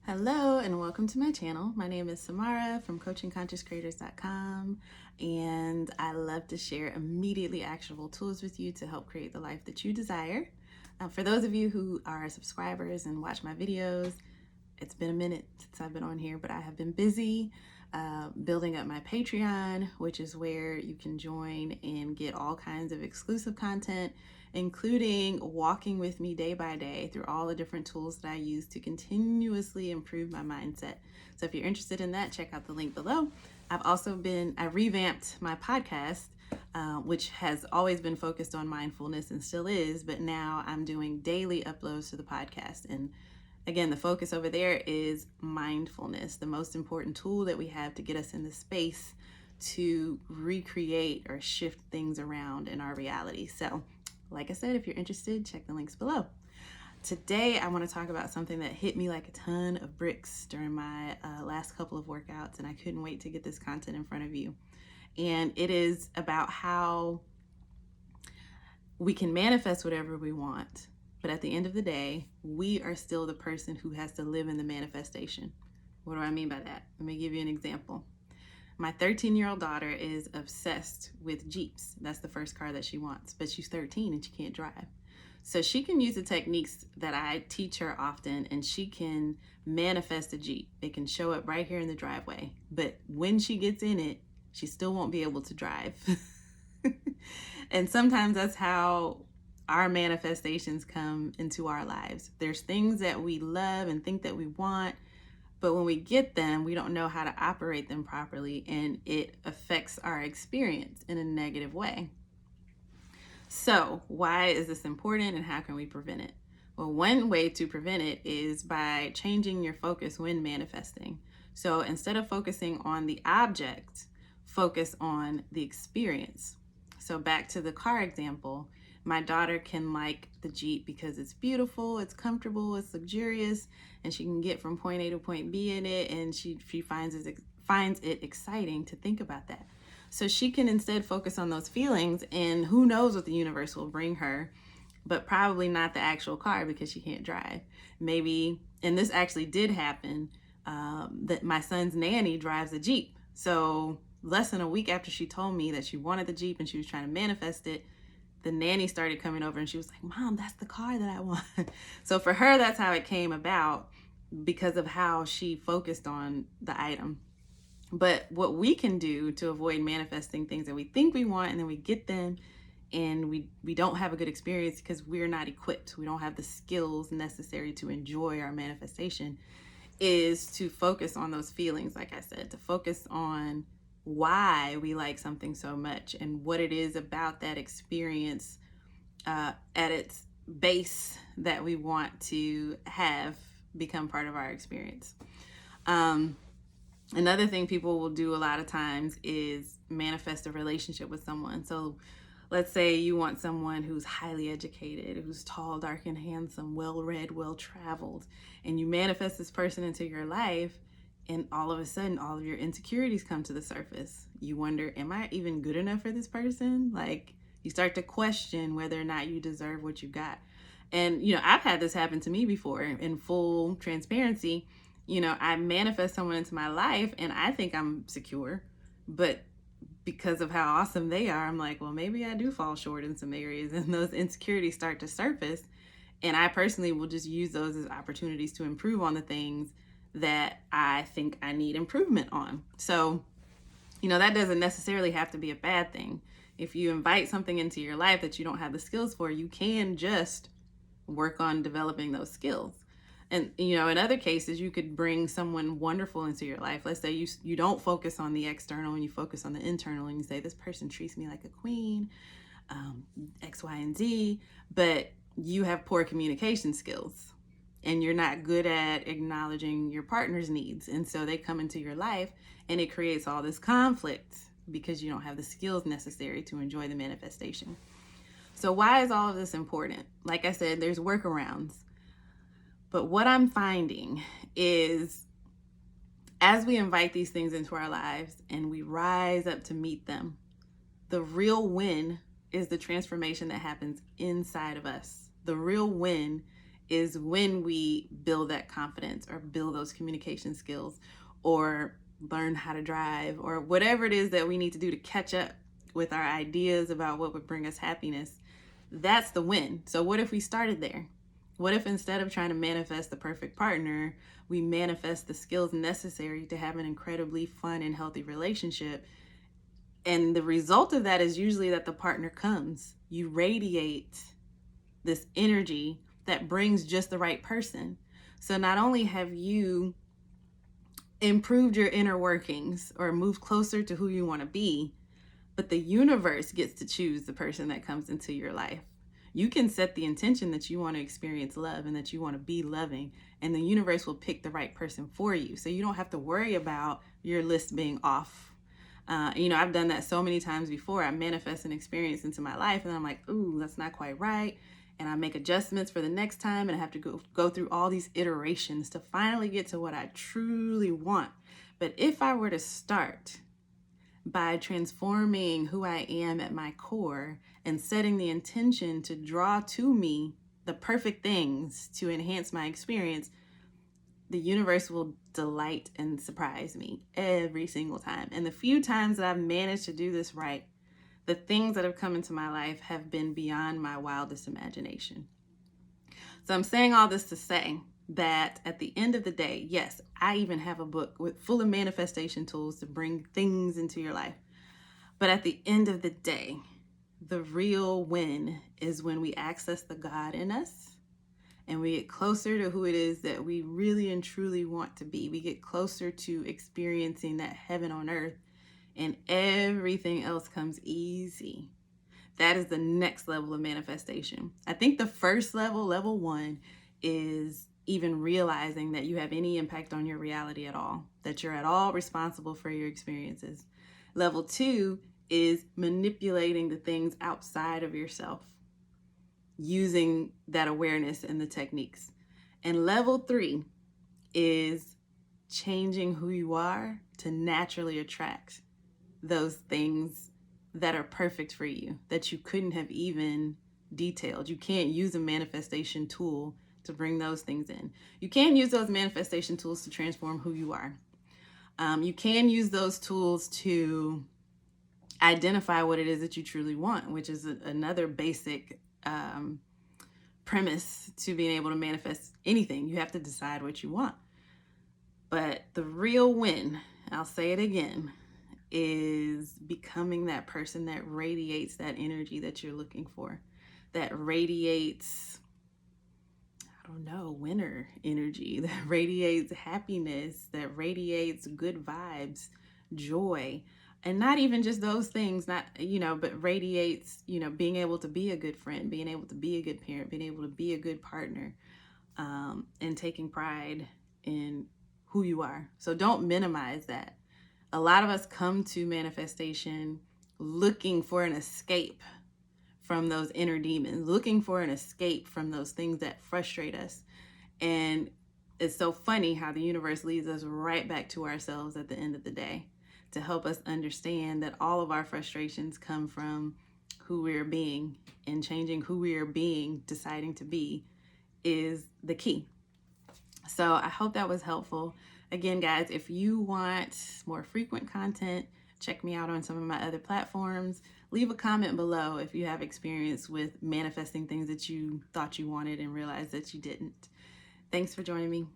Hello and welcome to my channel. My name is Samara from coachingconsciouscreators.com, and I love to share immediately actionable tools with you to help create the life that you desire. For those of you who are subscribers and watch my videos, it's been a minute since I've been on here, but I have been busy building up my Patreon, which is where you can join and get all kinds of exclusive content, including walking with me day by day through all the different tools that I use to continuously improve my mindset. So if you're interested in that, check out the link below. I revamped my podcast, which has always been focused on mindfulness and still is, but now I'm doing daily uploads to the podcast. And again, the focus over there is mindfulness, the most important tool that we have to get us in the space to recreate or shift things around in our reality. So like I said, if you're interested, check the links below. Today, I want to talk about something that hit me like a ton of bricks during my last couple of workouts, and I couldn't wait to get this content in front of you. And it is about how we can manifest whatever we want, but at the end of the day, we are still the person who has to live in the manifestation. What do I mean by that? Let me give you an example. My 13-year-old daughter is obsessed with Jeeps. That's the first car that she wants, but she's 13 and she can't drive. So she can use the techniques that I teach her often, and she can manifest a Jeep. It can show up right here in the driveway, but when she gets in it, she still won't be able to drive. And sometimes that's how our manifestations come into our lives. There's things that we love and think that we want, but when we get them, we don't know how to operate them properly, and it affects our experience in a negative way. So why is this important, and how can we prevent it? Well, one way to prevent it is by changing your focus when manifesting. So instead of focusing on the object, focus on the experience. So back to the car example, my daughter can like the Jeep because it's beautiful, it's comfortable, it's luxurious, and she can get from point A to point B in it, and she finds it exciting to think about that. So she can instead focus on those feelings, and who knows what the universe will bring her, but probably not the actual car because she can't drive. Maybe, and this actually did happen, that my son's nanny drives a Jeep. So less than a week after she told me that she wanted the Jeep and she was trying to manifest it, the nanny started coming over and she was like, "Mom, that's the car that I want." So for her, that's how it came about, because of how she focused on the item. But what we can do to avoid manifesting things that we think we want and then we get them and we don't have a good experience because we're not equipped, we don't have the skills necessary to enjoy our manifestation, is to focus on those feelings. Like I said, to focus on why we like something so much and what it is about that experience at its base that we want to have become part of our experience. Another thing people will do a lot of times is manifest a relationship with someone. So let's say you want someone who's highly educated, who's tall, dark, and handsome, well-read, well-traveled, and you manifest this person into your life, and all of a sudden, all of your insecurities come to the surface. You wonder, am I even good enough for this person? Like, you start to question whether or not you deserve what you got. And, I've had this happen to me before. In full transparency, I manifest someone into my life and I think I'm secure, but because of how awesome they are, I'm like, well, maybe I do fall short in some areas, and those insecurities start to surface. And I personally will just use those as opportunities to improve on the things that I think I need improvement on. So, that doesn't necessarily have to be a bad thing. If you invite something into your life that you don't have the skills for, you can just work on developing those skills. And, in other cases, you could bring someone wonderful into your life. Let's say you don't focus on the external and you focus on the internal, and you say, this person treats me like a queen, X, Y, and Z, but you have poor communication skills and you're not good at acknowledging your partner's needs. And so they come into your life and it creates all this conflict because you don't have the skills necessary to enjoy the manifestation. So why is all of this important? Like I said, there's workarounds. But what I'm finding is as we invite these things into our lives and we rise up to meet them, the real win is the transformation that happens inside of us. The real win is when we build that confidence or build those communication skills or learn how to drive or whatever it is that we need to do to catch up with our ideas about what would bring us happiness. That's the win. So what if we started there? What if instead of trying to manifest the perfect partner, we manifest the skills necessary to have an incredibly fun and healthy relationship? And the result of that is usually that the partner comes. You radiate this energy that brings just the right person. So not only have you improved your inner workings or moved closer to who you want to be, but the universe gets to choose the person that comes into your life. You can set the intention that you want to experience love and that you want to be loving, and the universe will pick the right person for you. So you don't have to worry about your list being off. I've done that so many times before. I manifest an experience into my life and I'm like, ooh, that's not quite right. And I make adjustments for the next time and I have to go through all these iterations to finally get to what I truly want. But if I were to start by transforming who I am at my core and setting the intention to draw to me the perfect things to enhance my experience, the universe will delight and surprise me every single time. And the few times that I've managed to do this right, the things that have come into my life have been beyond my wildest imagination. So I'm saying all this to say that at the end of the day, yes, I even have a book full of manifestation tools to bring things into your life. But at the end of the day, the real win is when we access the God in us and we get closer to who it is that we really and truly want to be. We get closer to experiencing that heaven on earth, and everything else comes easy. That is the next level of manifestation. I think the first level, level 1, is even realizing that you have any impact on your reality at all, that you're at all responsible for your experiences. Level 2 is manipulating the things outside of yourself, using that awareness and the techniques. And level 3 is changing who you are to naturally attract those things that are perfect for you, that you couldn't have even detailed. You can't use a manifestation tool to bring those things in. You can use those manifestation tools to transform who you are. You can use those tools to identify what it is that you truly want, which is another basic premise to being able to manifest anything. You have to decide what you want. But the real win, I'll say it again, is becoming that person that radiates that energy that you're looking for, that radiates, winner energy, that radiates happiness, that radiates good vibes, joy. And not even just those things, but radiates, being able to be a good friend, being able to be a good parent, being able to be a good partner, and taking pride in who you are. So don't minimize that. A lot of us come to manifestation looking for an escape from those inner demons, looking for an escape from those things that frustrate us. And it's so funny how the universe leads us right back to ourselves at the end of the day, to help us understand that all of our frustrations come from who we are being, and changing who we are being, deciding to be, is the key. So I hope that was helpful. Again, guys, if you want more frequent content, check me out on some of my other platforms. Leave a comment below if you have experience with manifesting things that you thought you wanted and realized that you didn't. Thanks for joining me.